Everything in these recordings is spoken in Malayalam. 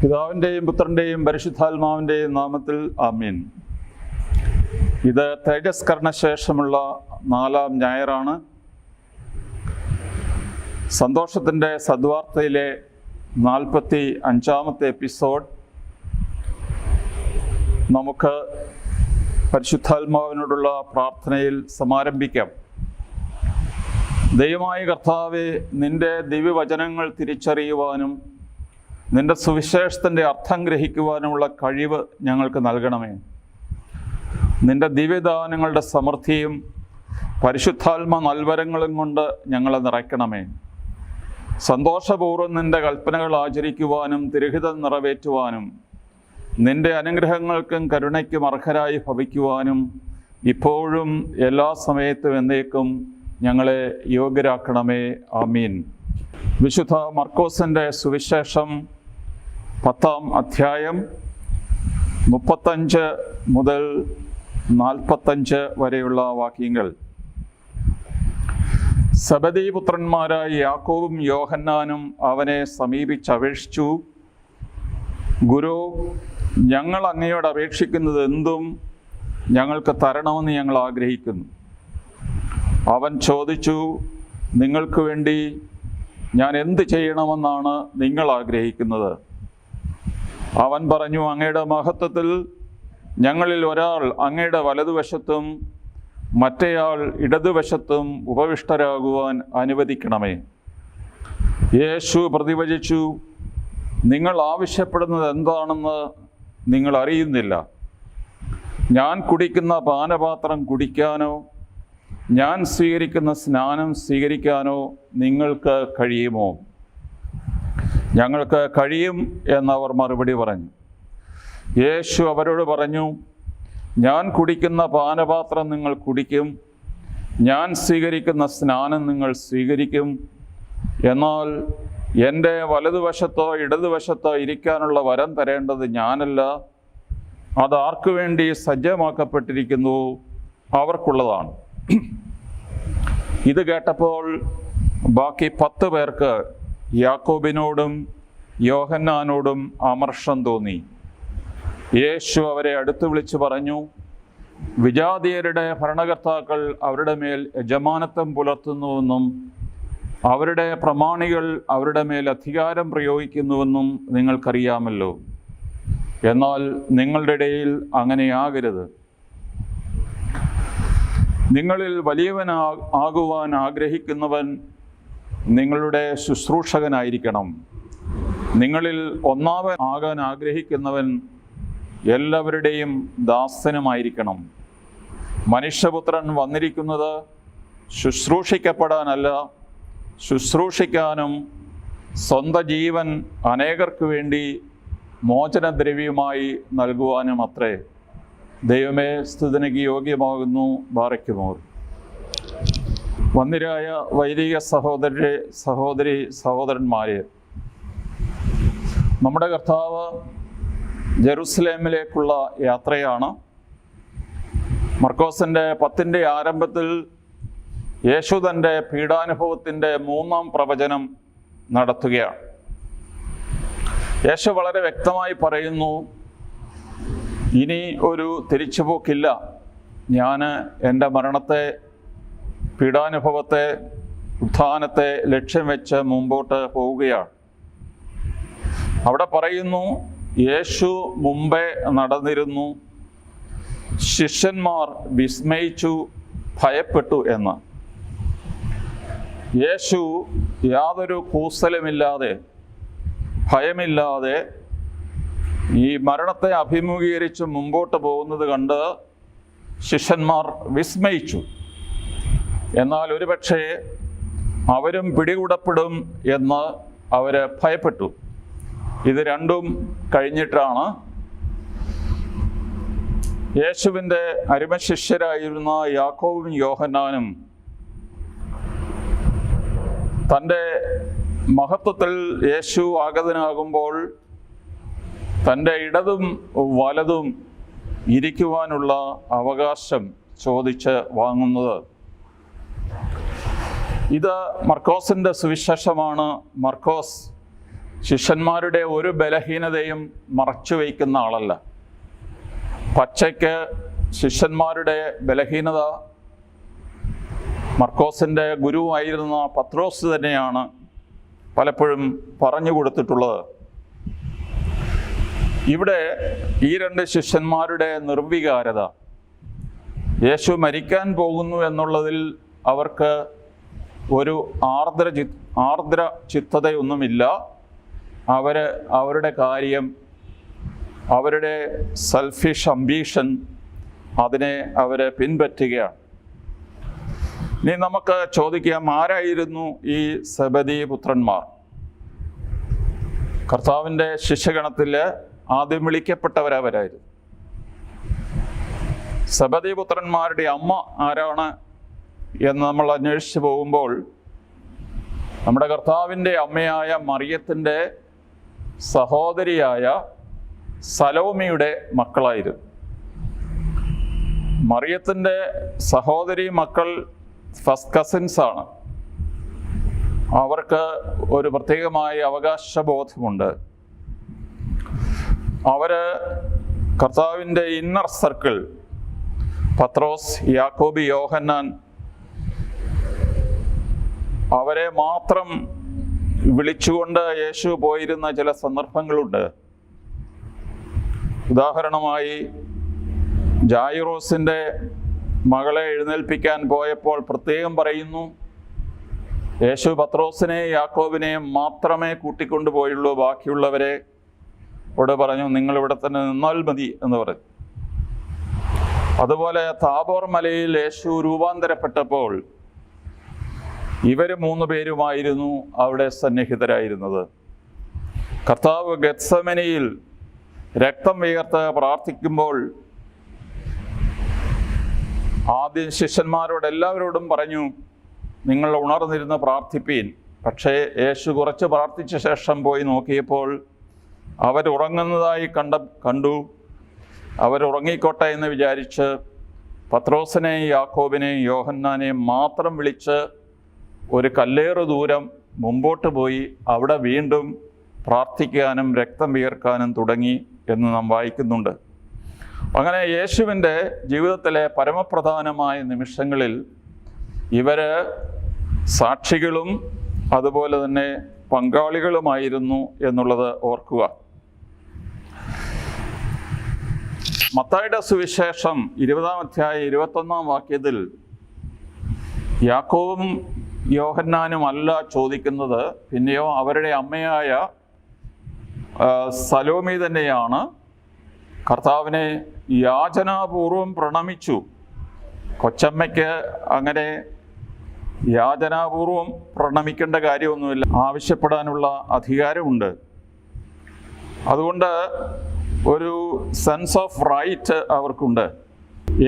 പിതാവിൻ്റെയും പുത്രൻ്റെയും പരിശുദ്ധാത്മാവിൻ്റെയും നാമത്തിൽ ആമീൻ. ഇത് തേജസ്കരണശേഷമുള്ള 4-ാം ഞായറാണ്. സന്തോഷത്തിൻ്റെ സദ്വാർത്തയിലെ 45-ാമത്തെ എപ്പിസോഡ്. നമുക്ക് പരിശുദ്ധാത്മാവിനോടുള്ള പ്രാർത്ഥനയിൽ സമാരംഭിക്കാം. ദൈവമായ കർത്താവേ, നിൻ്റെ ദിവ്യവചനങ്ങൾ തിരിച്ചറിയുവാനും നിൻ്റെ സുവിശേഷത്തിൻ്റെ അർത്ഥം ഗ്രഹിക്കുവാനുമുള്ള കഴിവ് ഞങ്ങൾക്ക് നൽകണമേ. നിൻ്റെ ദിവ്യദാനങ്ങളുടെ സമൃദ്ധിയും പരിശുദ്ധാത്മ നൽവരങ്ങളും കൊണ്ട് ഞങ്ങളെ നിറയ്ക്കണമേ. സന്തോഷപൂർവ്വം നിൻ്റെ കൽപ്പനകൾ ആചരിക്കുവാനും തിരുഹിതം നിറവേറ്റുവാനും നിൻ്റെ അനുഗ്രഹങ്ങൾക്കും കരുണയ്ക്കും അർഹരായി ഭവിക്കുവാനും ഇപ്പോഴും എല്ലാ സമയത്തും എന്നേക്കും ഞങ്ങളെ യോഗ്യരാക്കണമേ. ആമീൻ. വിശുദ്ധ മർക്കോസിൻ്റെ സുവിശേഷം 10-ാം അധ്യായം 35 മുതൽ 45 വരെയുള്ള വാക്യങ്ങൾ. സെബദീപുത്രന്മാരായ യാക്കോബും യോഹന്നാനും അവനെ സമീപിച്ചപേക്ഷിച്ചു, ഗുരു, ഞങ്ങൾ അങ്ങയോട് അപേക്ഷിക്കുന്നത് എന്തും ഞങ്ങൾക്ക് തരണമെന്ന് ഞങ്ങൾ ആഗ്രഹിക്കുന്നു. അവൻ ചോദിച്ചു, നിങ്ങൾക്ക് വേണ്ടി ഞാൻ എന്ത് ചെയ്യണമെന്നാണ് നിങ്ങൾ ആഗ്രഹിക്കുന്നത്? അവൻ പറഞ്ഞു, അങ്ങയുടെ മഹത്വത്തിൽ ഞങ്ങളിൽ ഒരാൾ അങ്ങയുടെ വലതുവശത്തും മറ്റേയാൾ ഇടതുവശത്തും ഉപവിഷ്ടരാകുവാൻ അനുവദിക്കണമേ. യേശു പ്രതിവചിച്ചു, നിങ്ങൾ ആവശ്യപ്പെടുന്നത് എന്താണെന്ന് നിങ്ങൾ അറിയുന്നില്ല. ഞാൻ കുടിക്കുന്ന പാനപാത്രം കുടിക്കാനോ ഞാൻ സ്വീകരിക്കുന്ന സ്നാനം സ്വീകരിക്കാനോ നിങ്ങൾക്ക് കഴിയുമോ? ഞങ്ങൾക്ക് കഴിയും എന്നവർ മറുപടി പറഞ്ഞു. യേശു അവരോട് പറഞ്ഞു, ഞാൻ കുടിക്കുന്ന പാനപാത്രം നിങ്ങൾ കുടിക്കും, ഞാൻ സ്വീകരിക്കുന്ന സ്നാനം നിങ്ങൾ സ്വീകരിക്കും. എന്നാൽ എൻ്റെ വലതുവശത്തോ ഇടതുവശത്തോ ഇരിക്കാനുള്ള വരം തരേണ്ടത് ഞാനല്ല, അത് ആർക്കു വേണ്ടി സജ്ജമാക്കപ്പെട്ടിരിക്കുന്നു അവർക്കുള്ളതാണ്. ഇത് കേട്ടപ്പോൾ ബാക്കി 10 പേർക്ക് യാക്കോബിനോടും യോഹന്നാനോടും അമർഷം തോന്നി. യേശു അവരെ അടുത്ത് വിളിച്ചു പറഞ്ഞു, വിജാതീയരുടെ ഭരണകർത്താക്കൾ അവരുടെ മേൽ യജമാനത്വം പുലർത്തുന്നുവെന്നും അവരുടെ പ്രമാണികൾ അവരുടെ മേൽ അധികാരം പ്രയോഗിക്കുന്നുവെന്നും നിങ്ങൾക്കറിയാമല്ലോ. എന്നാൽ നിങ്ങളുടെ ഇടയിൽ അങ്ങനെയാകരുത്. നിങ്ങളിൽ വലിയവനാകുവാൻ ആഗ്രഹിക്കുന്നവൻ നിങ്ങളുടെ ശുശ്രൂഷകനായിരിക്കണം. നിങ്ങളിൽ ഒന്നാമൻ ആകാൻ ആഗ്രഹിക്കുന്നവൻ എല്ലാവരുടെയും ദാസനുമായിരിക്കണം. മനുഷ്യപുത്രൻ വന്നിരിക്കുന്നത് ശുശ്രൂഷിക്കപ്പെടാനല്ല, ശുശ്രൂഷിക്കാനും സ്വന്തം ജീവൻ അനേകർക്ക് വേണ്ടി മോചനദ്രവ്യമായി നൽകുവാനും അത്രേ. ദൈവമേ, സ്തുതിക്ക് യോഗ്യമാകുന്നു. ബാറയ്ക്കുമോർ. വന്ദിരായ വൈദിക സഹോദരന്മാരെ, നമ്മുടെ കർത്താവ് ജെറുസലേമിലേക്കുള്ള യാത്രയാണ്. മർക്കോസിൻ്റെ 10-ന്റെ ആരംഭത്തിൽ യേശു തൻ്റെ പീഡാനുഭവത്തിൻ്റെ 3-ാം പ്രവചനം നടത്തുകയാണ്. യേശു വളരെ വ്യക്തമായി പറയുന്നു, ഇനി ഒരു തിരിച്ചുപോക്കില്ല. ഞാൻ എൻ്റെ മരണത്തെ, പീഡാനുഭവത്തെ, ഉത്ഥാനത്തെ ലക്ഷ്യം വെച്ച് മുമ്പോട്ട് പോവുകയാണ്. അവിടെ പറയുന്നു, യേശു മുമ്പേ നടന്നിരുന്നു, ശിഷ്യന്മാർ വിസ്മയിച്ചു, ഭയപ്പെട്ടു എന്ന്. യേശു യാതൊരു കൂസലുമില്ലാതെ, ഭയമില്ലാതെ ഈ മരണത്തെ അഭിമുഖീകരിച്ച് മുമ്പോട്ട് പോകുന്നത് കണ്ട് ശിഷ്യന്മാർ വിസ്മയിച്ചു. എന്നാൽ ഒരുപക്ഷെ അവരും പിടികൂടപ്പെടും എന്ന് അവർ ഭയപ്പെട്ടു. ഇത് രണ്ടും കഴിഞ്ഞിട്ടാണ് യേശുവിൻ്റെ അരുമശിഷ്യരായിരുന്ന യാക്കോബും യോഹന്നാനും തൻ്റെ മഹത്വത്തിൽ യേശു ആഗതനാകുമ്പോൾ തൻ്റെ ഇടതും വലതും ഇരിക്കുവാനുള്ള അവകാശം ചോദിച്ച് വാങ്ങുന്നത്. ഇത് മർക്കോസിൻ്റെ സുവിശേഷമാണ്. മർക്കോസ് ശിഷ്യന്മാരുടെ ഒരു ബലഹീനതയും മറച്ചു വയ്ക്കുന്ന ആളല്ല. പച്ചയ്ക്ക് ശിഷ്യന്മാരുടെ ബലഹീനത മർക്കോസിൻ്റെ ഗുരുവായിരുന്ന പത്രോസ് തന്നെയാണ് പലപ്പോഴും പറഞ്ഞു കൊടുത്തിട്ടുള്ളത്. ഇവിടെ ഈ രണ്ട് ശിഷ്യന്മാരുടെ നിർവികാരത, യേശു മരിക്കാൻ പോകുന്നു എന്നുള്ളതിൽ അവർക്ക് ഒരു ആർദ്ര ചിത്തതയൊന്നുമില്ല. അവരുടെ കാര്യം, അവരുടെ സെൽഫിഷ് അംബീഷൻ, അതിനെ അവർ പിൻപറ്റുകയാണ്. ഇനി നമുക്ക് ചോദിക്കാം, ആരായിരുന്നു ഈ സെബദി പുത്രന്മാർ? കർത്താവിൻ്റെ ശിഷ്യഗണത്തിൽ ആദ്യം വിളിക്കപ്പെട്ടവരവരായിരുന്നു. സെബദി പുത്രന്മാരുടെ അമ്മ ആരാണ് എന്ന് നമ്മൾ അന്വേഷിച്ച് പോകുമ്പോൾ നമ്മുടെ കർത്താവിൻ്റെ അമ്മയായ മറിയത്തിൻ്റെ സഹോദരിയായ സലോമിയുടെ മക്കളായിരുന്നു. മറിയത്തിൻ്റെ സഹോദരി മക്കൾ ഫസ്റ്റ് കസിൻസ് ആണ്. അവർക്ക് ഒരു പ്രത്യേകമായ അവകാശബോധമുണ്ട്. അവര് കർത്താവിൻ്റെ ഇന്നർ സർക്കിൾ, പത്രോസ്, യാക്കോബ്, യോഹന്നാൻ, അവരെ മാത്രം വിളിച്ചുകൊണ്ട് യേശു പോയിരുന്ന ചില സന്ദർഭങ്ങളുണ്ട്. ഉദാഹരണമായി ജായിറോസിൻ്റെ മകളെ എഴുന്നേൽപ്പിക്കാൻ പോയപ്പോൾ പ്രത്യേകം പറയുന്നു, യേശു പത്രോസിനെയും യാക്കോബിനെയും മാത്രമേ കൂട്ടിക്കൊണ്ടുപോയുള്ളൂ, ബാക്കിയുള്ളവരെ ഇവിടെ പറഞ്ഞു നിങ്ങളിവിടെ തന്നെ നിന്നാൽ മതി എന്ന് പറഞ്ഞു. അതുപോലെ താബോർ മലയിൽ യേശു രൂപാന്തരപ്പെട്ടപ്പോൾ ഇവർ 3 പേരുമായിരുന്നു അവിടെ സന്നിഹിതരായിരുന്നത്. കർത്താവ് ഗെത്സമനിയിൽ രക്തം വിയർത്ത് പ്രാർത്ഥിക്കുമ്പോൾ ആദ്യം ശിഷ്യന്മാരോട് എല്ലാവരോടും പറഞ്ഞു, നിങ്ങൾ ഉണർന്നിരുന്ന് പ്രാർത്ഥിപ്പീൻ. പക്ഷേ യേശു കുറച്ച് പ്രാർത്ഥിച്ച ശേഷം പോയി നോക്കിയപ്പോൾ അവരുറങ്ങുന്നതായി കണ്ടു. അവരുറങ്ങിക്കോട്ടെ എന്ന് വിചാരിച്ച് പത്രോസിനെയും യാക്കോബിനെയും യോഹന്നാനെയും മാത്രം വിളിച്ച് ഒരു കല്ലേറ് ദൂരം മുമ്പോട്ട് പോയി അവിടെ വീണ്ടും പ്രാർത്ഥിക്കാനും രക്തം വിയർക്കാനും തുടങ്ങി എന്ന് നാം വായിക്കുന്നുണ്ട്. അങ്ങനെ യേശുവിൻ്റെ ജീവിതത്തിലെ പരമപ്രധാനമായ നിമിഷങ്ങളിൽ ഇവര് സാക്ഷികളും അതുപോലെ തന്നെ പങ്കാളികളുമായിരുന്നു എന്നുള്ളത് ഓർക്കുക. മത്തായിയുടെ സുവിശേഷം 20-ാം അധ്യായം 21-ാം വാക്യത്തിൽ യാക്കോബും യോഹന്നാനും അല്ല ചോദിക്കുന്നത്, പിന്നെയോ അവരുടെ അമ്മയായ സലോമി തന്നെയാണ് കർത്താവിനെ യാചനാപൂർവം പ്രണമിച്ചു. കൊച്ചമ്മയ്ക്ക് അങ്ങനെ യാചനാപൂർവം പ്രണമിക്കേണ്ട കാര്യമൊന്നുമില്ല, ആവശ്യപ്പെടാനുള്ള അധികാരമുണ്ട്. അതുകൊണ്ട് ഒരു സെൻസ് ഓഫ് റൈറ്റ് അവർക്കുണ്ട്.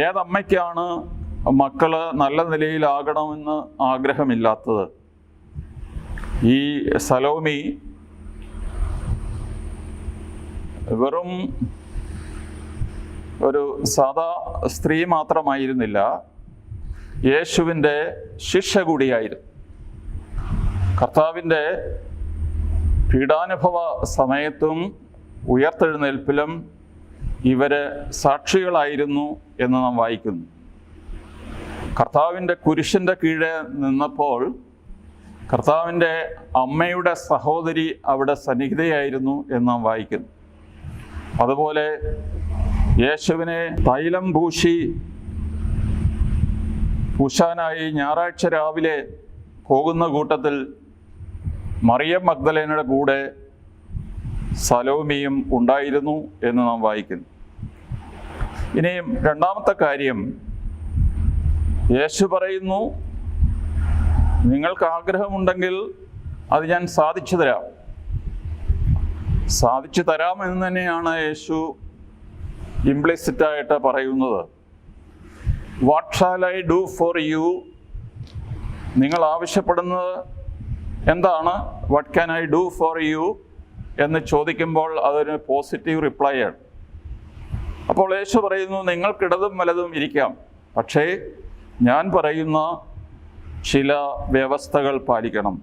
ഏതമ്മയ്ക്കാണ് മക്കള് നല്ല നിലയിലാകണമെന്ന് ആഗ്രഹമില്ലാത്തത്? ഈ സലോമി വെറും ഒരു സാധാ സ്ത്രീ മാത്രമായിരുന്നില്ല, യേശുവിൻ്റെ ശിഷ്യ കൂടിയായിരുന്നു. കർത്താവിൻ്റെ പീഡാനുഭവ സമയത്തും ഉയർത്തെഴുന്നേൽപ്പിലും ഇവര് സാക്ഷികളായിരുന്നു എന്ന് നാം വായിക്കുന്നു. കർത്താവിൻ്റെ കുരിശിൻ്റെ കീഴെ നിന്നപ്പോൾ കർത്താവിൻ്റെ അമ്മയുടെ സഹോദരി അവിടെ സന്നിഹിതയായിരുന്നു എന്ന് നാം വായിക്കുന്നു. അതുപോലെ യേശുവിനെ തൈലം പൂശാനായി ഞായറാഴ്ച രാവിലെ പോകുന്ന കൂട്ടത്തിൽ മറിയം മഗ്ദലേനയുടെ കൂടെ സലോമിയും ഉണ്ടായിരുന്നു എന്ന് നാം വായിക്കുന്നു. ഇനിയും രണ്ടാമത്തെ കാര്യം, യേശു പറയുന്നു, നിങ്ങൾക്ക് ആഗ്രഹമുണ്ടെങ്കിൽ അത് ഞാൻ സാധിച്ചു തരാം എന്ന് തന്നെയാണ് യേശു ഇംപ്ലിസിറ്റായിട്ട് പറയുന്നത്. What shall I do for you? നിങ്ങൾ ആവശ്യപ്പെടുന്നത് എന്താണ്? What can I do for you എന്ന് ചോദിക്കുമ്പോൾ അതൊരു പോസിറ്റീവ് റിപ്ലൈ ആണ്. അപ്പോൾ യേശു പറയുന്നു, നിങ്ങൾക്കിടതും വലതും ഇരിക്കാം, പക്ഷേ ഞാൻ പറയുന്ന ചില വ്യവസ്ഥകൾ പാലിക്കണം.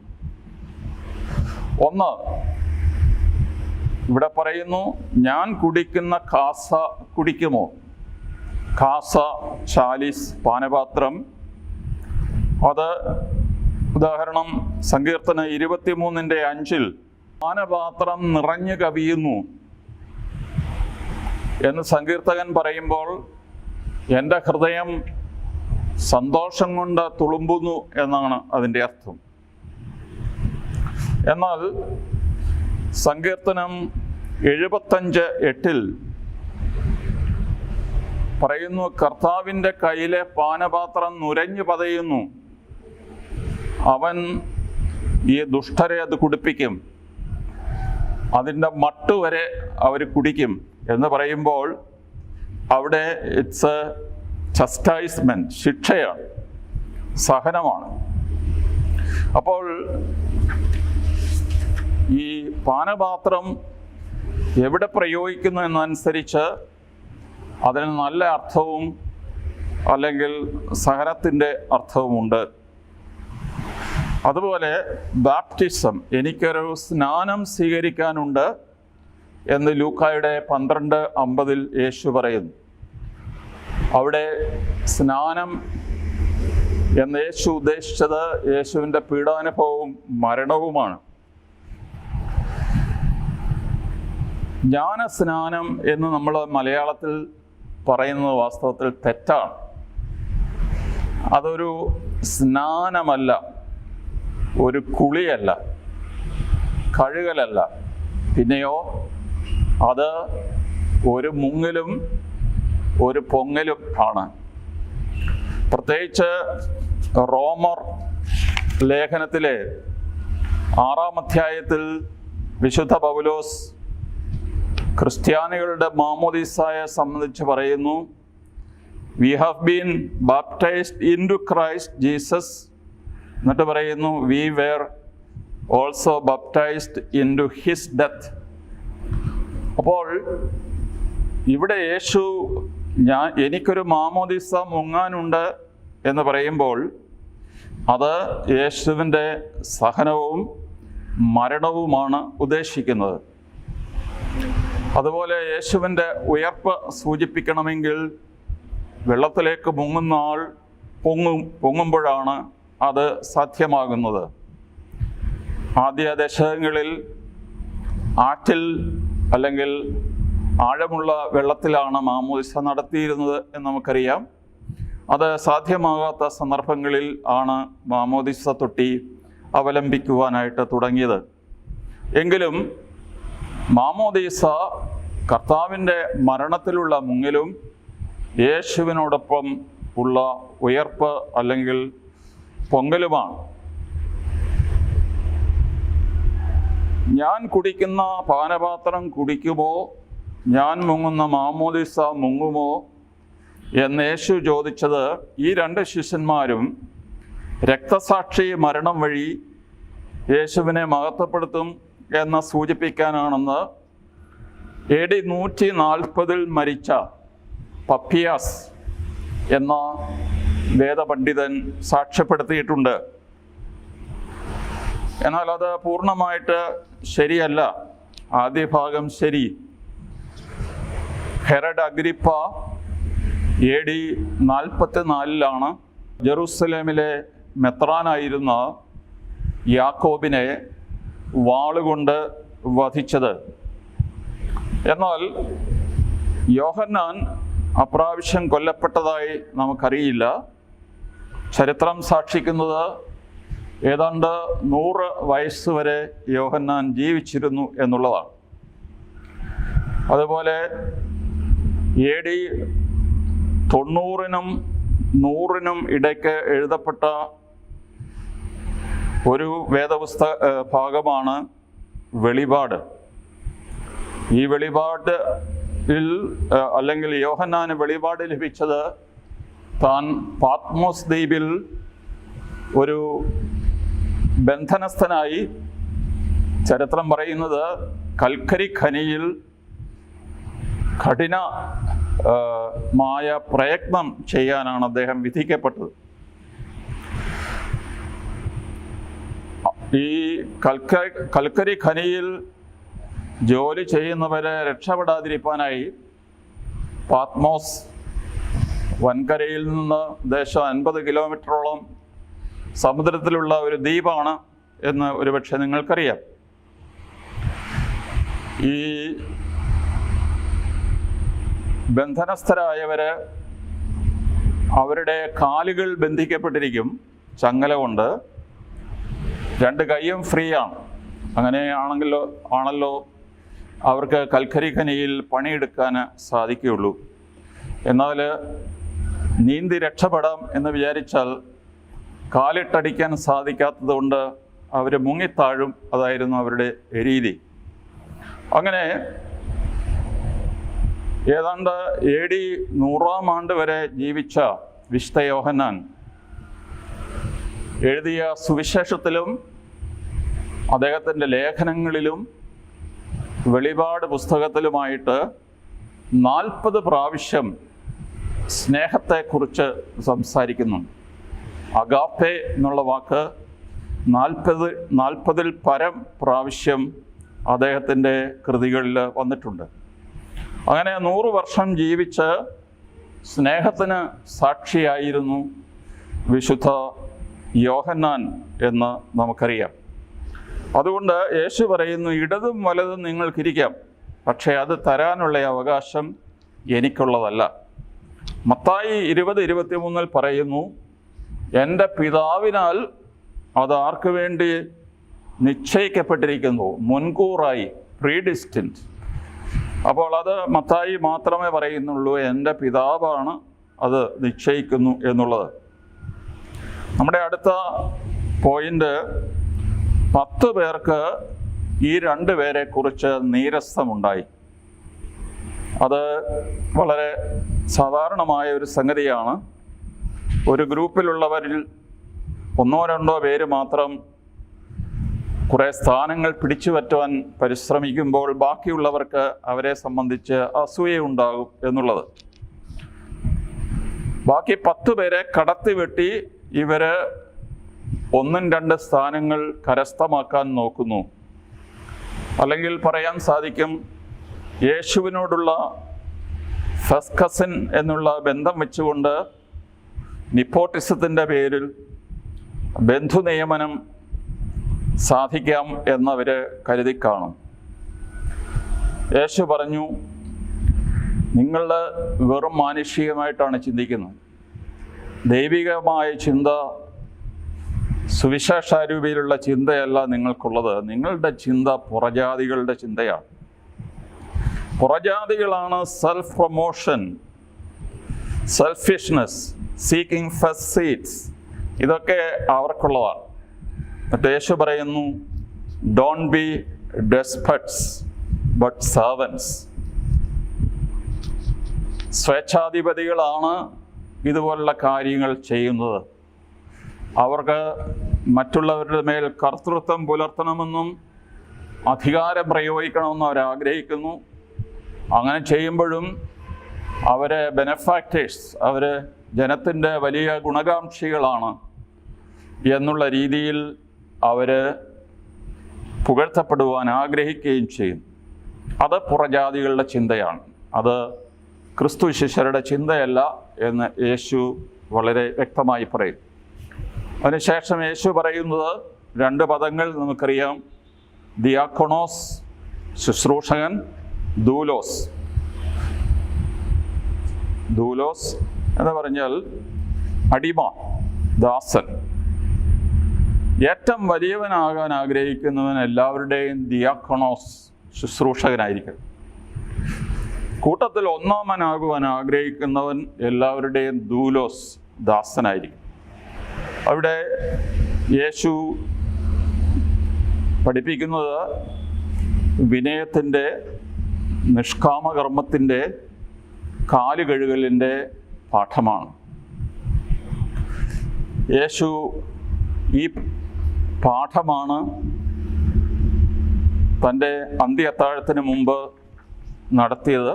ഒന്ന്, ഇവിടെ പറയുന്നു, ഞാൻ കുടിക്കുന്ന കാസ കുടിക്കുമോ? കാസ ചാലിസ്, പാനപാത്രം. അത് ഉദാഹരണം സങ്കീർത്തനം 23:5 പാനപാത്രം നിറഞ്ഞു കവിയുന്നു എന്ന് സങ്കീർത്തകൻ പറയുമ്പോൾ എൻ്റെ ഹൃദയം സന്തോഷം കൊണ്ട് തുളുമ്പുന്നു എന്നാണ് അതിൻ്റെ അർത്ഥം. എന്നാൽ സങ്കീർത്തനം 75:8 പറയുന്നു, കർത്താവിൻ്റെ കയ്യിലെ പാനപാത്രം നുരഞ്ഞു പതയുന്നു, അവൻ ഈ ദുഷ്ടരെ അത് കുടിപ്പിക്കും, അതിൻ്റെ മട്ട് വരെ അവർ കുടിക്കും എന്ന് പറയുമ്പോൾ അവിടെ ഇറ്റ്സ് എ ചസ്റ്റൈസ്മെൻറ്റ്, ശിക്ഷയാണ്, സഹനമാണ്. അപ്പോൾ ഈ പാനപാത്രം എവിടെ പ്രയോഗിക്കുന്നു എന്നനുസരിച്ച് അതിന് നല്ല അർത്ഥവും അല്ലെങ്കിൽ സഹനത്തിൻ്റെ അർത്ഥവുമുണ്ട്. അതുപോലെ ബാപ്റ്റിസം, എനിക്കൊരു സ്നാനം സ്വീകരിക്കാനുണ്ട് എന്ന് ലൂക്കായുടെ 12:50 യേശു പറയുന്നു. അവിടെ സ്നാനം എന്ന് യേശു ഉദ്ദേശിച്ചത് യേശുവിൻ്റെ പീഡാനുഭവവും മരണവുമാണ്. ജ്ഞാനസ്നാനം എന്ന് നമ്മൾ മലയാളത്തിൽ പറയുന്നത് വാസ്തവത്തിൽ തെറ്റാണ്. അതൊരു സ്നാനമല്ല, ഒരു കുളിയല്ല, കഴുകലല്ല, പിന്നെയോ അത് ഒരു മുങ്ങലും ഒരു പൊങ്ങലും ആണ്. പ്രത്യേകിച്ച് റോമർ ലേഖനത്തിലെ 6-ാം അധ്യായത്തിൽ വിശുദ്ധ പൗലോസ് ക്രിസ്ത്യാനികളുടെ മാമോദീസായെ സംബന്ധിച്ച് പറയുന്നു, we have been baptized into Christ Jesus. എന്നിട്ട് പറയുന്നു, we were also baptized into his death. അപ്പോൾ ഇവിടെ യേശു എനിക്കൊരു മാമോദീസ മുങ്ങാനുണ്ട് എന്ന് പറയുമ്പോൾ അത് യേശുവിൻ്റെ സഹനവും മരണവുമാണ് ഉദ്ദേശിക്കുന്നത്. അതുപോലെ യേശുവിൻ്റെ ഉയർപ്പ് സൂചിപ്പിക്കണമെങ്കിൽ വെള്ളത്തിലേക്ക് മുങ്ങുന്ന ആൾ പൊങ്ങുമ്പോഴാണ് അത് സാധ്യമാകുന്നത്. ആദ്യ ദശകങ്ങളിൽ ആറ്റിൽ അല്ലെങ്കിൽ ആഴമുള്ള വെള്ളത്തിലാണ് മാമോദിസ നടത്തിയിരുന്നത് എന്ന് നമുക്കറിയാം. അത് സാധ്യമാകാത്ത സന്ദർഭങ്ങളിൽ ആണ് മാമോദിസ തൊട്ടി അവലംബിക്കുവാനായിട്ട് തുടങ്ങിയത്. എങ്കിലും മാമോദീസ കർത്താവിൻ്റെ മരണത്തിലുള്ള മുങ്ങലും യേശുവിനോടൊപ്പം ഉള്ള ഉയർപ്പ് അല്ലെങ്കിൽ പൊങ്കലുമാണ്. ഞാൻ കുടിക്കുന്ന പാനപാത്രം കുടിക്കുമോ, ഞാൻ മുങ്ങുന്ന മാമോദീസ മുങ്ങുമോ എന്ന് യേശു ചോദിച്ചത് ഈ 2 ശിഷ്യന്മാരും രക്തസാക്ഷി മരണം വഴി യേശുവിനെ മഹത്വപ്പെടുത്തും എന്ന് സൂചിപ്പിക്കാനാണെന്ന് AD 140 മരിച്ച പപ്പിയാസ് എന്ന വേദപണ്ഡിതൻ സാക്ഷ്യപ്പെടുത്തിയിട്ടുണ്ട്. എന്നാൽ അത് പൂർണ്ണമായിട്ട് ശരിയല്ല. ആദ്യ ഭാഗം ശരി. ഹെറഡ് അഗ്രിപ്പ AD 44 ജെറൂസലേമിലെ മെത്രാനായിരുന്ന യാക്കോബിനെ വാളുകൊണ്ട് വധിച്ചത്. എന്നാൽ യോഹന്നാൻ അപ്രാവശ്യം കൊല്ലപ്പെട്ടതായി നമുക്കറിയില്ല. ചരിത്രം സാക്ഷിക്കുന്നത് ഏതാണ്ട് 100 വയസ്സ് വരെ യോഹന്നാൻ ജീവിച്ചിരുന്നു എന്നുള്ളതാണ്. അതുപോലെ AD 90-നും 100-നും ഇടയ്ക്ക് എഴുതപ്പെട്ട ഒരു ഭാഗമാണ് വെളിപാട്. ഈ വെളിപാടിൽ അല്ലെങ്കിൽ യോഹന്നാന് വെളിപാട് ലഭിച്ചത് താൻ പാത്മോസ് ദ്വീപിൽ ഒരു ബന്ധനസ്ഥനായി, ചരിത്രം പറയുന്നത് കൽക്കരി ഖനിയിൽ കഠിനമായ പ്രയത്നം ചെയ്യാനാണ് അദ്ദേഹം വിധിക്കപ്പെട്ടത്. ഈ കൽക്കരി ഖനിയിൽ ജോലി ചെയ്യുന്നവരെ രക്ഷപ്പെടാതിരിക്കാനായി പാത്മോസ് വൻകരയിൽ നിന്ന് ദേശം 50 കിലോമീറ്ററോളം സമുദ്രത്തിലുള്ള ഒരു ദ്വീപാണ് എന്ന് ഒരുപക്ഷെ നിങ്ങൾക്കറിയാം. ഈ ബന്ധനസ്ഥരായവർ അവരുടെ കാലുകൾ ബന്ധിക്കപ്പെട്ടിരിക്കും ചങ്ങല കൊണ്ട്, 2 കൈയും ഫ്രീ ആണ്. ആണല്ലോ അവർക്ക് കൽക്കരി ഖനിയിൽ പണിയെടുക്കാൻ സാധിക്കുകയുള്ളൂ. എന്നാൽ നീന്തി രക്ഷപ്പെടാം എന്ന് വിചാരിച്ചാൽ കാലിട്ടടിക്കാൻ സാധിക്കാത്തത് കൊണ്ട് അവർ മുങ്ങിത്താഴും. അതായിരുന്നു അവരുടെ രീതി. അങ്ങനെ ഏതാണ്ട് AD 100-ാം ആണ്ട് വരെ ജീവിച്ച വിശുദ്ധ യോഹന്നാൻ എഴുതിയ സുവിശേഷത്തിലും അദ്ദേഹത്തിൻ്റെ ലേഖനങ്ങളിലും വെളിപാട് പുസ്തകത്തിലുമായിട്ട് 40 പ്രാവശ്യം സ്നേഹത്തെക്കുറിച്ച് സംസാരിക്കുന്നുണ്ട്. അഗാപ്പെ എന്നുള്ള വാക്ക് 40-ൽ പരം പ്രാവശ്യം അദ്ദേഹത്തിൻ്റെ കൃതികളിൽ വന്നിട്ടുണ്ട്. അങ്ങനെ 100 വർഷം ജീവിച്ച് സ്നേഹത്തിന് സാക്ഷിയായിരുന്നു വിശുദ്ധ യോഹന്നാൻ എന്ന് നമുക്കറിയാം. അതുകൊണ്ട് യേശു പറയുന്നു, ഇടതും വലതും നിങ്ങൾക്കിരിക്കാം, പക്ഷേ അത് തരാനുള്ള അവകാശം എനിക്കുള്ളതല്ല. മത്തായി 20:23 പറയുന്നു, എൻ്റെ പിതാവിനാൽ അത് ആർക്ക് വേണ്ടി നിശ്ചയിക്കപ്പെട്ടിരിക്കുന്നു, മുൻകൂറായി, പ്രീഡിസ്റ്റിൻഡ്. അപ്പോൾ അത് മത്തായി മാത്രമേ പറയുന്നുള്ളൂ, എൻ്റെ പിതാവാണ് അത് നിശ്ചയിക്കുന്നു എന്നുള്ളത്. നമ്മുടെ അടുത്ത പോയിന്റ്, 10 പേർക്ക് ഈ 2 പേരെ കുറിച്ച് നീരസമുണ്ടായി. അത് വളരെ സാധാരണമായ ഒരു സംഗതിയാണ്. ഒരു ഗ്രൂപ്പിലുള്ളവരിൽ 1-2 പേര് മാത്രം കുറേ സ്ഥാനങ്ങൾ പിടിച്ചു പറ്റുവാൻ പരിശ്രമിക്കുമ്പോൾ ബാക്കിയുള്ളവർക്ക് അവരെ സംബന്ധിച്ച് അസൂയയുണ്ടാകും എന്നുള്ളത്. ബാക്കി 10 പേരെ കടത്തിവെട്ടി ഇവർ 1-2 സ്ഥാനങ്ങൾ കരസ്ഥമാക്കാൻ നോക്കുന്നു. അല്ലെങ്കിൽ പറയാൻ സാധിക്കും, യേശുവിനോടുള്ള ഫസ്റ്റ് കസിൻ എന്നുള്ള ബന്ധം വെച്ചുകൊണ്ട് നിപ്പോട്ടിസത്തിൻ്റെ പേരിൽ ബന്ധു നിയമനം സാധിക്കാം എന്നവർ കരുതി കാണും. യേശു പറഞ്ഞു, നിങ്ങൾ വെറും മാനുഷികമായിട്ടാണ് ചിന്തിക്കുന്നത്. ദൈവികമായ ചിന്ത, സുവിശേഷാരൂപിയിലുള്ള ചിന്തയല്ല നിങ്ങൾക്കുള്ളത്. നിങ്ങളുടെ ചിന്ത പുറജാതികളുടെ ചിന്തയാണ്. പുറജാതികളാണ് self promotion, selfishness, seeking first seats, ഇതൊക്കെ അവർക്കുള്ളതാണ്. എന്നിട്ട് യേശു പറയുന്നു, don't be despots but servants. സ്വേച്ഛാധിപതികളാണ് ഇതുപോലുള്ള കാര്യങ്ങൾ ചെയ്യുന്നത്. അവർക്ക് മറ്റുള്ളവരുടെ മേൽ കർത്തൃത്വം പുലർത്തണമെന്നും അധികാരം പ്രയോഗിക്കണമെന്നും അവരാഗ്രഹിക്കുന്നു. അങ്ങനെ ചെയ്യുമ്പോഴും അവർ ബെനഫാക്ടേഴ്സ്, അവർ ജനത്തിൻ്റെ വലിയ ഗുണകാംക്ഷികളാണ് എന്നുള്ള രീതിയിൽ അവർ പുകഴ്ത്തപ്പെടുവാൻ ആഗ്രഹിക്കുകയും ചെയ്യും. അത് പുറജാതികളുടെ ചിന്തയാണ്. അത് ക്രിസ്തു ശിഷ്യരുടെ ചിന്തയല്ല എന്ന് യേശു വളരെ വ്യക്തമായി പറയും. അതിനുശേഷം യേശു പറയുന്നത് 2 പദങ്ങൾ നമുക്കറിയാം. ദിയാക്കോണോസ് ശുശ്രൂഷകൻ, ദൂലോസ്. ദൂലോസ് എന്ന് പറഞ്ഞാൽ അടിമ, ദാസൻ. ഏറ്റവും വലിയവനാകാൻ ആഗ്രഹിക്കുന്നവൻ എല്ലാവരുടെയും ദിയാക്കോണോസ് ശുശ്രൂഷകനായിരിക്കും. കൂട്ടത്തിൽ ഒന്നാമനാകുവാൻ ആഗ്രഹിക്കുന്നവൻ എല്ലാവരുടെയും ദൂലോസ്, ദാസനായിരിക്കും. അവിടെ യേശു പഠിപ്പിക്കുന്നത് വിനയത്തിൻ്റെ, നിഷ്കാമകർമ്മത്തിൻ്റെ, കാല് കഴുകലിൻ്റെ പാഠമാണ്. യേശു ഈ പാഠമാണ് തൻ്റെ അന്ത്യത്താഴത്തിന് മുമ്പ് നടത്തിയത്.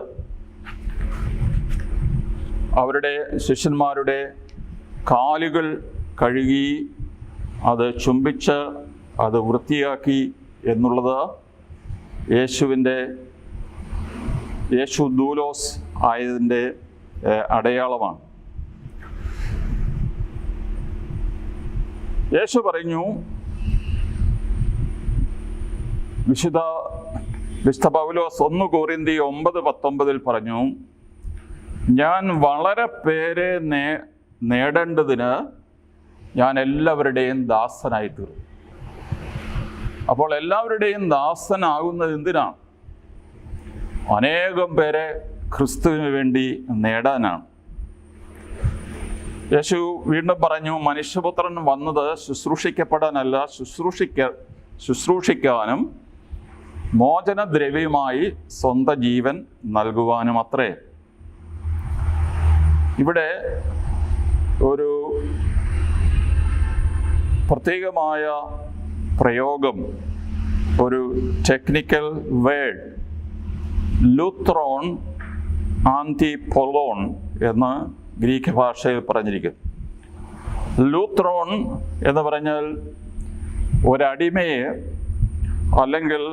അവരുടെ ശിഷ്യന്മാരുടെ കാലുകൾ കഴുകി, അത് ചുംബിച്ച് അത് വൃത്തിയാക്കി എന്നുള്ളത് യേശു ദൂലോസ് ആയതിൻ്റെ അടയാളമാണ്. യേശു പറഞ്ഞു, വിശുദ്ധ പൗലോസ് 1 കൊരിന്ത്യർ 9:19 പറഞ്ഞു, ഞാൻ വളരെ പേരെ നേടേണ്ടതിന് ഞാൻ എല്ലാവരുടെയും ദാസനായി തീർന്നു. അപ്പോൾ എല്ലാവരുടെയും ദാസനാകുന്നത് എന്തിനാണ്? അനേകം പേരെ ക്രിസ്തുവിന് വേണ്ടി നേടാനാണ്. യേശു വീണ്ടും പറഞ്ഞു, മനുഷ്യപുത്രൻ വന്നത് ശുശ്രൂഷിക്കപ്പെടാനല്ല, ശുശ്രൂഷിക്കാനും മോചനദ്രവ്യമായി സ്വന്തം ജീവൻ നൽകുവാനും അത്രേ. ഇവിടെ ഒരു പ്രത്യേകമായ പ്രയോഗം, ഒരു ടെക്നിക്കൽ വേർഡ് ലൂത്രോൺ ആന്തിപോളോൺ എന്ന് ഗ്രീക്ക് ഭാഷയിൽ പറഞ്ഞിരിക്കുന്നു. ലൂത്രോൺ എന്ന് പറഞ്ഞാൽ ഒരടിമയെ അല്ലെങ്കിൽ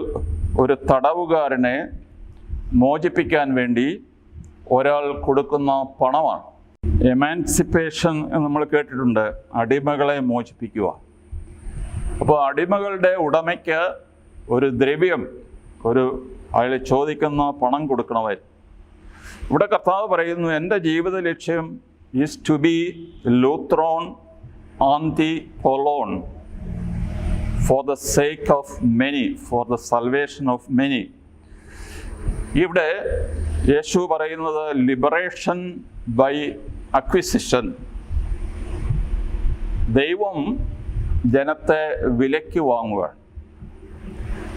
ഒരു തടവുകാരനെ മോചിപ്പിക്കാൻ വേണ്ടി ഒരാൾ കൊടുക്കുന്ന പണമാണ്. എമാൻസിപ്പേഷൻ എന്ന് നമ്മൾ കേട്ടിട്ടുണ്ട്, അടിമകളെ മോചിപ്പിക്കുക. അപ്പോൾ അടിമകളുടെ ഉടമയ്ക്ക് ഒരു ദ്രവ്യം, അയാൾ ചോദിക്കുന്ന പണം കൊടുക്കണമായിരുന്നു. ഇവിടെ കർത്താവ് പറയുന്നു, എൻ്റെ ജീവിത ലക്ഷ്യം ഈസ് ടു ബി ലൂത്രോൺ ആന്തിപോളോൺ for the sake of many, for the salvation of many. ഇവിടെ യേശു പറയുന്നത് ലിബറേഷൻ ബൈ അക്വിസിഷൻ. ദൈവം ജനത്തെ വിലയ്ക്ക് വാങ്ങുകയാണ്.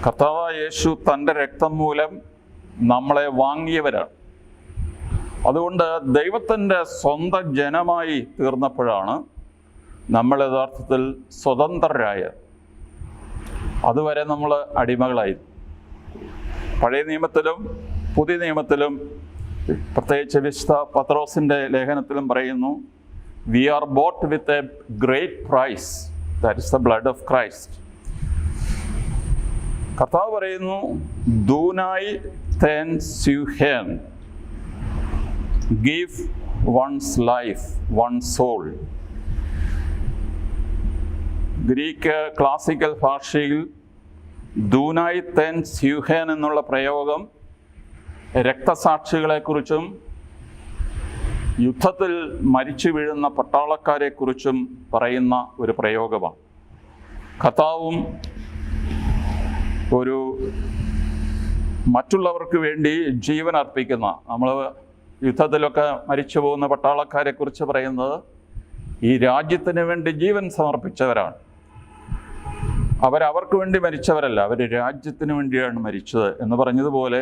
കർത്താവായ യേശു തൻ്റെ രക്തം മൂലം നമ്മളെ വാങ്ങിയവരാണ്. അതുകൊണ്ട് ദൈവത്തിൻ്റെ സ്വന്തം ജനമായി തീർന്നപ്പോഴാണ് നമ്മൾ യഥാർത്ഥത്തിൽ സ്വതന്ത്രരായത്. അതുവരെ നമ്മൾ അടിമകളായി. പഴയ നിയമത്തിലും പുതിയ നിയമത്തിലും പ്രത്യേകിച്ച് വിശുദ്ധ പത്രോസിൻ്റെ ലേഖനത്തിലും പറയുന്നു, we are bought with a great price, that is the blood of Christ. കർത്താവ് പറയുന്നു, ദൂനായി തേൻ സ്യൂഹേൻ, give one's life, one soul. Greek classical ഭാഷയിൽ ദൂനായി തേൻ സ്യൂഹേൻ എന്നുള്ള പ്രയോഗം രക്തസാക്ഷികളെക്കുറിച്ചും യുദ്ധത്തിൽ മരിച്ചു വീഴുന്ന പട്ടാളക്കാരെക്കുറിച്ചും പറയുന്ന ഒരു പ്രയോഗമാണ്. കർത്താവും ഒരു മറ്റുള്ളവർക്ക് വേണ്ടി ജീവൻ അർപ്പിക്കുന്ന, നമ്മൾ യുദ്ധത്തിലൊക്കെ മരിച്ചു പോകുന്ന പട്ടാളക്കാരെക്കുറിച്ച് പറയുന്നത് ഈ രാജ്യത്തിന് വേണ്ടി ജീവൻ സമർപ്പിച്ചവരാണ്. അവർക്ക് വേണ്ടി മരിച്ചവരല്ല, അവർ രാജ്യത്തിന് വേണ്ടിയാണ് മരിച്ചത് എന്ന് പറഞ്ഞതുപോലെ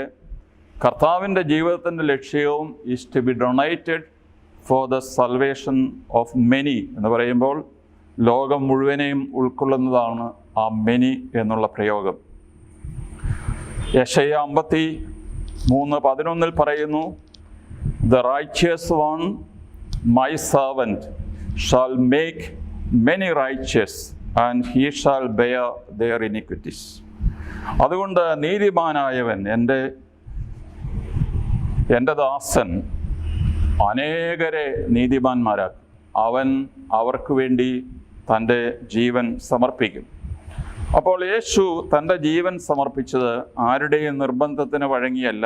കർത്താവിൻ്റെ ജീവിതത്തിൻ്റെ ലക്ഷ്യവും is to be donated for the salvation of many എന്ന് പറയുമ്പോൾ ലോകം മുഴുവനെയും ഉൾക്കൊള്ളുന്നതാണ് ആ മെനി എന്നുള്ള പ്രയോഗം. യെശയ്യാ 53:11 പറയുന്നു, the righteous one my servant shall make many righteous and he shall bear their iniquities. അതുകൊണ്ട് നീതിമാനായവൻ, എൻ്റെ ദാസൻ അനേകരെ നീതിമാന്മാരാക്കും. അവൻ അവർക്ക് വേണ്ടി തൻ്റെ ജീവൻ സമർപ്പിക്കും. അപ്പോൾ യേശു തൻ്റെ ജീവൻ സമർപ്പിച്ചത് ആരുടെയും നിർബന്ധത്തിന് വഴങ്ങിയല്ല.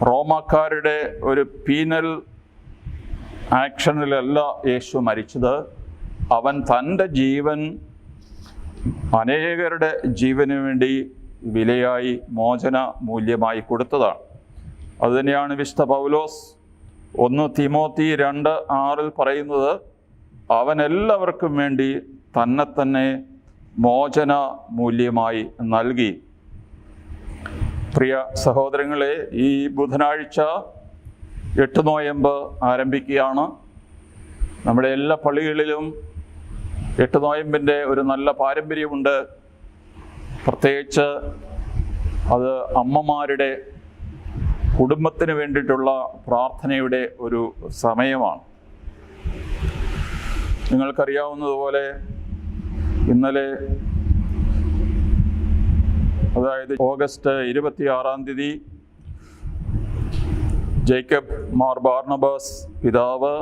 റോമാക്കാരുടെ ഒരു പീനൽ ആക്ഷനിലല്ല യേശു മരിച്ചത്. അവൻ തൻ്റെ ജീവൻ അനേകരുടെ ജീവന് വേണ്ടി വിലയായി, മോചന മൂല്യമായി കൊടുത്തതാണ്. അതുതന്നെയാണ് വിശുദ്ധ പൗലോസ് 1 തിമോത്തി 2:6 പറയുന്നത്, അവൻ എല്ലാവർക്കും വേണ്ടി തന്നെ മോചന മൂല്യമായി നൽകി. പ്രിയ സഹോദരങ്ങളെ, ഈ ബുധനാഴ്ച 8 നോയമ്പ് ആരംഭിക്കുകയാണ്. നമ്മുടെ എല്ലാ പള്ളികളിലും 8 നോയമ്പിൻ്റെ ഒരു നല്ല പാരമ്പര്യമുണ്ട്. പ്രത്യേകിച്ച് അത് അമ്മമാരുടെ കുടുംബത്തിന് വേണ്ടിയിട്ടുള്ള പ്രാർത്ഥനയുടെ ഒരു സമയമാണ്. നിങ്ങൾക്കറിയാവുന്നതുപോലെ ഇന്നലെ അതായത് ഓഗസ്റ്റ് 26 ജേക്കബ് മാർ ബാർണബാസ് പിതാവ്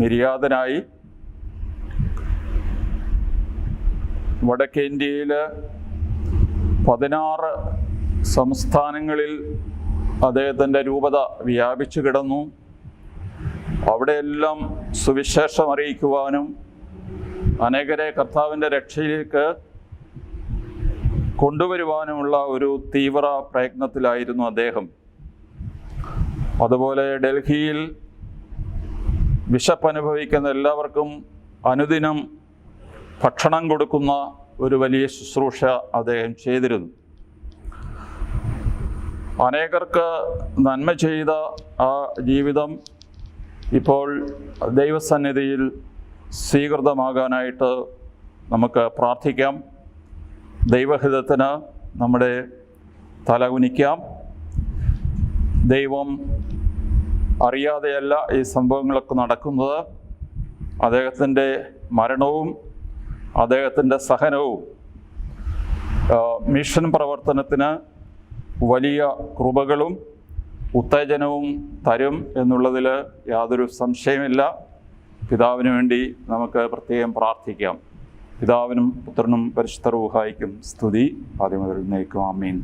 നിര്യാതനായി. വടക്കേ ഇന്ത്യയിൽ 16 സംസ്ഥാനങ്ങളിൽ അദ്ദേഹത്തിൻ്റെ രൂപത വ്യാപിച്ചു കിടന്നു. അവിടെയെല്ലാം സുവിശേഷം അറിയിക്കുവാനും അനേകരെ കർത്താവിൻ്റെ രക്ഷയിലേക്ക് കൊണ്ടുവരുവാനുമുള്ള ഒരു തീവ്ര പ്രയത്നത്തിലായിരുന്നു അദ്ദേഹം. അതുപോലെ ഡൽഹിയിൽ വിശപ്പനുഭവിക്കുന്ന എല്ലാവർക്കും അനുദിനം ഭക്ഷണം കൊടുക്കുന്ന ഒരു വലിയ ശുശ്രൂഷ അദ്ദേഹം ചെയ്തിരുന്നു. അനേകർക്ക് നന്മ ചെയ്ത ആ ജീവിതം ഇപ്പോൾ ദൈവസന്നിധിയിൽ സ്വീകൃതമാകാനായിട്ട് നമുക്ക് പ്രാർത്ഥിക്കാം. ദൈവഹിതത്തിന് നമ്മുടെ തല കുനിക്കാം. ദൈവം അറിയാതെയല്ല ഈ സംഭവങ്ങളൊക്കെ നടക്കുന്നത്. അദ്ദേഹത്തിൻ്റെ മരണവും അദ്ദേഹത്തിൻ്റെ സഹനവും മിഷൻ പ്രവർത്തനത്തിന് വലിയ കൃപകളും ഉത്തേജനവും തരും എന്നുള്ളതിൽ യാതൊരു സംശയമില്ല. പിതാവിന് വേണ്ടി നമുക്ക് പ്രത്യേകം പ്രാർത്ഥിക്കാം. പിതാവിനും പുത്രനും പരിശുദ്ധ റൂഹായിക്കും സ്തുതി ആദ്യം മുതൽ എന്നേക്കും. ആമീൻ.